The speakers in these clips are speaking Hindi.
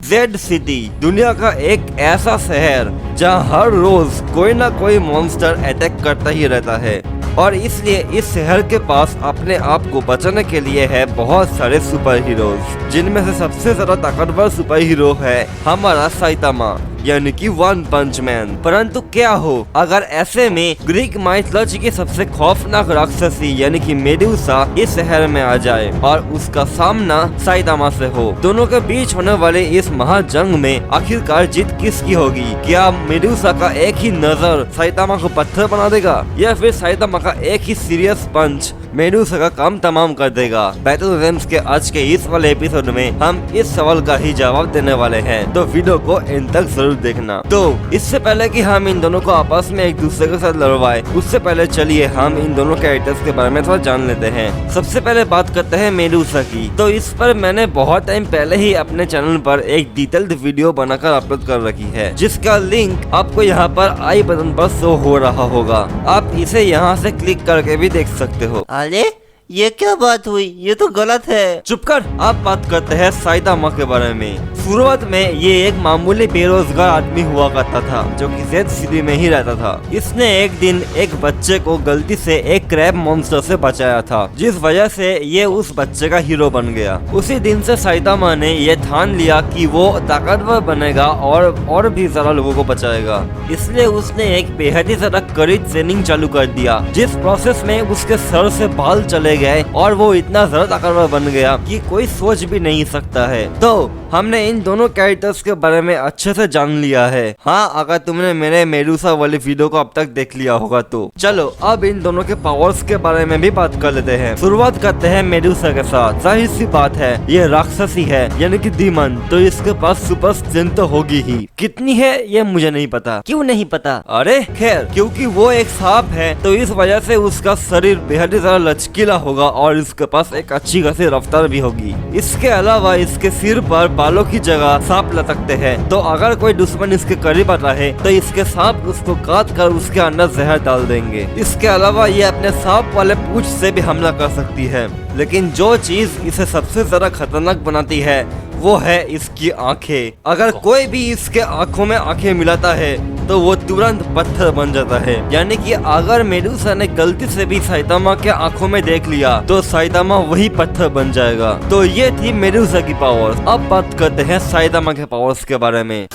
जेड सिटी दुनिया का एक ऐसा शहर जहां हर रोज कोई ना कोई मॉन्स्टर अटैक करता ही रहता है और इसलिए इस शहर के पास अपने आप को बचाने के लिए है बहुत सारे सुपर हीरोज, जिनमें से सबसे ज्यादा ताकतवर सुपर हीरो है हमारा साइतामा यानी कि वन पंच मैन। परंतु क्या हो अगर ऐसे में ग्रीक माइथोलॉजी की सबसे खौफनाक राक्षसी यानी कि मेडुसा इस शहर में आ जाए और उसका सामना साइतामा से हो। दोनों के बीच होने वाले इस महाजंग में आखिरकार जीत किसकी होगी? क्या मेडुसा का एक ही नजर साइतामा को पत्थर बना देगा या फिर साइतामा का एक ही सीरियस पंच मेडुसा का काम तमाम कर देगा? बैटल रेम्स के आज के इस वाले एपिसोड में हम इस सवाल का ही जवाब देने वाले हैं, तो वीडियो को एंड तक जरूर देखना। तो इससे पहले कि हम इन दोनों को आपस में एक दूसरे के साथ लड़वाए, उससे पहले चलिए हम इन दोनों कैरेक्टर्स के बारे में थोड़ा जान लेते हैं। सबसे पहले बात करते हैं मेडुसा की। तो इस पर मैंने बहुत टाइम पहले ही अपने चैनल पर एक डिटेल्ड वीडियो बनाकर अपलोड कर रखी है, जिसका लिंक आपको यहाँ पर आई बटन पर शो हो रहा होगा। आप इसे यहाँ से क्लिक करके भी देख सकते हो। अरे ये क्या बात हुई? ये तो गलत है। चुप कर। अब बात करते हैं साइतामा के बारे में। शुरुआत में ये एक मामूली बेरोजगार आदमी हुआ करता था जो कि जेड सिटी में ही रहता था। इसने एक दिन एक बच्चे को गलती से एक क्रैब मॉन्स्टर से बचाया था, जिस वजह से ये उस बच्चे का हीरो बन गया। उसी दिन से साइतामा ने ये ठान लिया कि वो ताकतवर बनेगा और भी ज्यादा लोगों को बचाएगा। इसलिए उसने एक बेहद ही ज्यादा कड़ी ट्रेनिंग चालू कर दिया, जिस प्रोसेस में उसके सर से बाल चले गए और वो इतना ज्यादा ताकतवर बन गया कि कोई सोच भी नहीं सकता है। तो हमने इन दोनों कैरेक्टर्स के बारे में अच्छे से जान लिया है। हाँ, अगर तुमने मेरे मेडुसा वाले वीडियो को अब तक देख लिया होगा तो चलो अब इन दोनों के पावर्स के बारे में भी बात कर लेते हैं। शुरुआत करते हैं मेडुसा के साथ। जाहिर सी बात है ये राक्षसी है यानी कि डीमन, तो इसके पास सुपर स्ट्रेंथ तो होगी ही। कितनी है ये मुझे नहीं पता। क्यों नहीं पता? अरे खैर, क्योंकि वो एक सांप है तो इस वजह से उसका शरीर बेहद ही ज्यादा लचकीला होगा और इसके पास एक अच्छी खासी रफ्तार भी होगी। इसके अलावा इसके सिर पर बालों की जगह सांप लटकते हैं, तो अगर कोई दुश्मन इसके करीब आता है तो इसके सांप उसको काट कर उसके अंदर जहर डाल देंगे। इसके अलावा ये अपने सांप वाले पूंछ से भी हमला कर सकती है, लेकिन जो चीज इसे सबसे ज्यादा खतरनाक बनाती है वो है इसकी आंखें। अगर कोई भी इसके आंखों में आंखें मिलाता है तो वो तुरंत पत्थर बन जाता है। यानी कि अगर मेडुसा ने गलती से भी साइतामा के आंखों में देख लिया तो साइतामा वही पत्थर बन जाएगा। तो ये थी मेडुसा की पावर्स। अब बात करते हैं साइतामा के पावर्स के बारे में।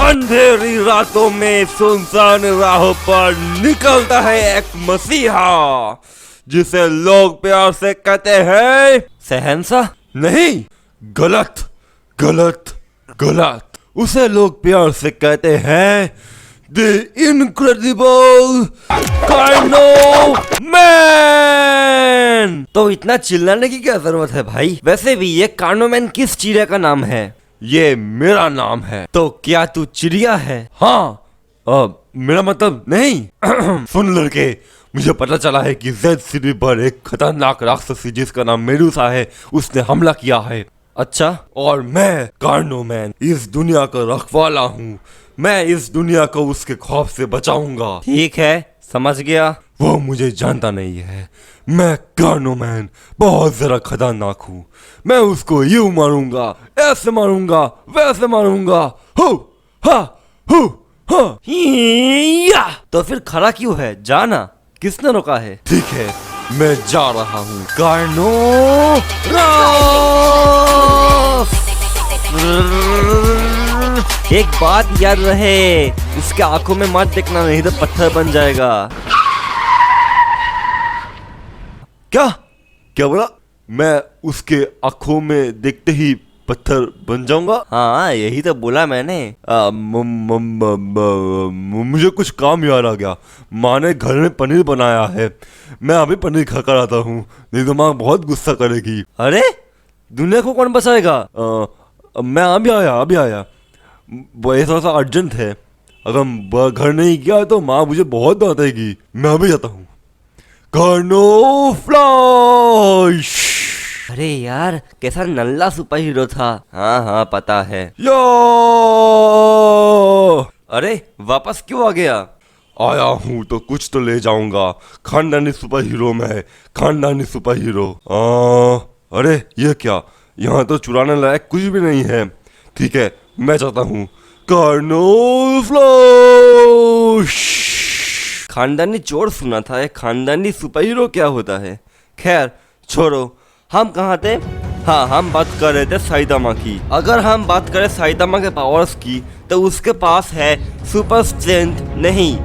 अंधेरी रातों में सुनसान राहों पर निकलता है एक मसीहा जिसे लोग प्यार से कहते हैं शहंशाह। नहीं, गलत गलत गलत। उसे लोग प्यार से कहते हैं द इनक्रेडिबल कार्नो मैन। तो इतना चिल्लाने की क्या जरूरत है भाई? वैसे भी ये कार्नो मैन किस चिड़िया का नाम है? ये मेरा नाम है। तो क्या तू चिड़िया है? हाँ, मेरा मतलब नहीं। सुन लड़के, मुझे पता चला है कि जेड सिटी पर एक खतरनाक राक्षसी जिसका नाम मेडुसा है उसने हमला किया है। अच्छा, और मैं कार्नो मैन इस दुनिया का रखवाला हूँ। मैं इस दुनिया को उसके खौफ से बचाऊंगा। ठीक है, समझ गया। वो मुझे जानता नहीं है। मैं कार्नो मैन बहुत जरा खतरनाक हूँ। मैं उसको यूं मारूंगा, ऐसे मारूंगा, वैसे मारूंगा। हो हा हो हा। या तो फिर खड़ा क्यों है? जाना। किसने रोका है? ठीक है, मैं जा रहा हूँ। कार्नो एक बात याद रहे, उसके आंखों में मत देखना, नहीं तो पत्थर बन जाएगा। क्या क्या बोला? मैं उसके आंखों में देखते ही पत्थर बन जाऊंगा? हाँ, यही तो बोला मैंने। मुझे कुछ काम याद आ गया। माँ ने घर में पनीर बनाया है, मैं अभी पनीर खा कर आता हूँ, नहीं तो माँ बहुत गुस्सा करेगी। अरे, दुनिया को कौन बचाएगा? मैं अभी आया। ये थोड़ा सा अर्जेंट है। अगर घर नहीं गया तो माँ मुझे बहुत डांटेगी। मैं अभी जाता हूँ। कार्नो फ्लैश। अरे यार कैसा नल्ला सुपर हीरो था। हाँ हाँ पता है। यो अरे वापस क्यों आ गया? आया हूँ तो कुछ तो ले जाऊंगा। खानदानी सुपर हीरो में खानदानी सुपर हीरो। अरे ये क्या, यहाँ तो चुराने लायक कुछ भी नहीं है। ठीक है मैं चाहता हूँ कर्नल फ्लैश। खानदानी चोर सुना था, एक खानदानी सुपर हीरो क्या होता है? खैर छोड़ो, हम कहाँ थे? हाँ हम बात कर रहे थे साइतामा की। अगर हम बात करें साइतामा के पावर्स की तो उसके पास है सुपर स्ट्रेंथ नहीं,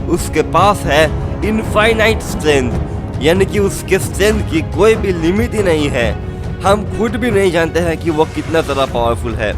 उसके पास है इनफाइनाइट स्ट्रेंथ, यानी कि उसके स्ट्रेंथ की कोई भी लिमिट ही नहीं है। हम खुद भी नहीं जानते हैं कि वो कितना ज़्यादा पावरफुल है।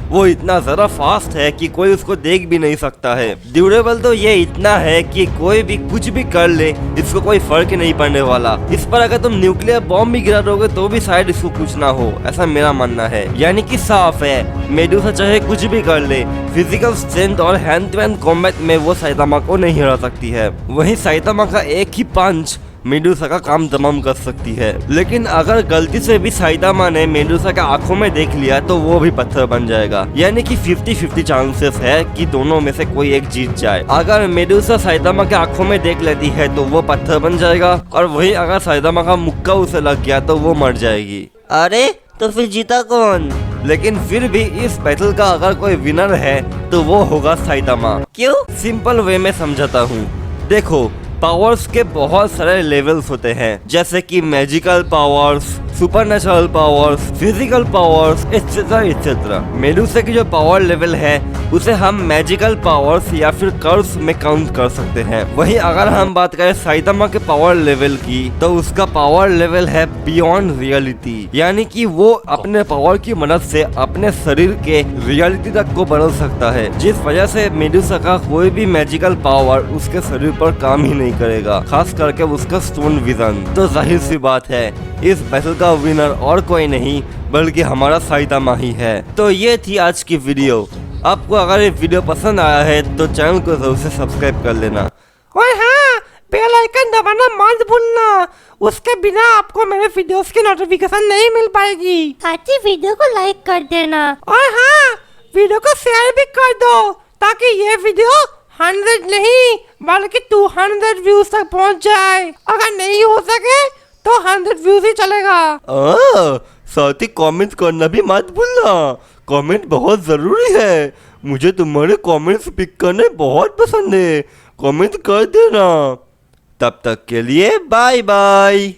वो इतना ज़्यादा फास्ट है कि कोई उसको देख भी नहीं सकता है। ड्यूरेबल तो ये इतना है कि कोई भी कुछ भी कर ले इसको कोई फर्क ही नहीं पड़ने वाला। इस पर अगर तुम न्यूक्लियर बॉम्ब भी गिरा दोगे तो भी शायद इसको कुछ ना हो, ऐसा मेरा मानना है। यानी कि साफ है मेडुसा चाहे कुछ भी कर ले, फिजिकल स्ट्रेंथ और हैंड टू हैंड कॉम्बैट में वो साइतामा को नहीं हरा सकती है। वहीं साइतामा का एक ही पंच मेडुसा का काम तमाम कर सकती है। लेकिन अगर गलती से भी साइतामा ने मेडुसा के आंखों में देख लिया तो वो भी पत्थर बन जाएगा। यानी कि 50-50 चांसेस है कि दोनों में से कोई एक जीत जाए। अगर मेडुसा साइतामा के आंखों में देख लेती है तो वो पत्थर बन जाएगा, और वही अगर साइतामा का मुक्का उसे लग गया तो वो मर जाएगी। अरे तो फिर जीता कौन? लेकिन फिर भी इस बैटल का अगर कोई विनर है तो वो होगा साइतामा। क्यों? सिंपल वे में समझाता हूँ। देखो पावर्स के बहुत सारे लेवल्स होते हैं, जैसे कि magical powers, supernatural powers, physical powers etcetera etcetera. Medusa की जो पावर लेवल है उसे हम मैजिकल पावर्स या फिर कर्व्स में काउंट कर सकते हैं। वहीं अगर हम बात करें साइतामा के पावर लेवल की तो उसका पावर लेवल है बियॉन्ड रियलिटी, यानी कि वो अपने पावर की मदद से अपने शरीर के रियलिटी तक को बदल सकता है, जिस वजह से मेडुसा का कोई भी मैजिकल पावर उसके शरीर पर काम ही नहीं करेगा, खास करके उसका स्टोन विजन। तो जाहिर सी बात है इस बैटल का विनर और कोई नहीं बल्कि हमारा साइतामा ही है। तो ये थी आज की वीडियो। आपको अगर ये वीडियो पसंद आया है तो चैनल को जरूर से सब्सक्राइब कर लेना। और हाँ, बेल आइकन दबाना मत भूलना, उसके बिना आपको मेरे वीडियोस की नोटिफिकेशन नहीं मिल पाएगी। साथ ही वीडियो को लाइक कर देना। और हाँ, वीडियो को शेयर भी कर दो ताकि ये वीडियो 100 नहीं बल्कि 200 व्यूज तक पहुंच जाए। अगर नहीं हो सके तो 100 व्यूज ही चलेगा। साथ ही कमेंट करना भी मत भूलना, कमेंट बहुत जरूरी है। मुझे तुम्हारे कमेंट्स पिक करने बहुत पसंद है, कमेंट कर देना। तब तक के लिए बाय बाय।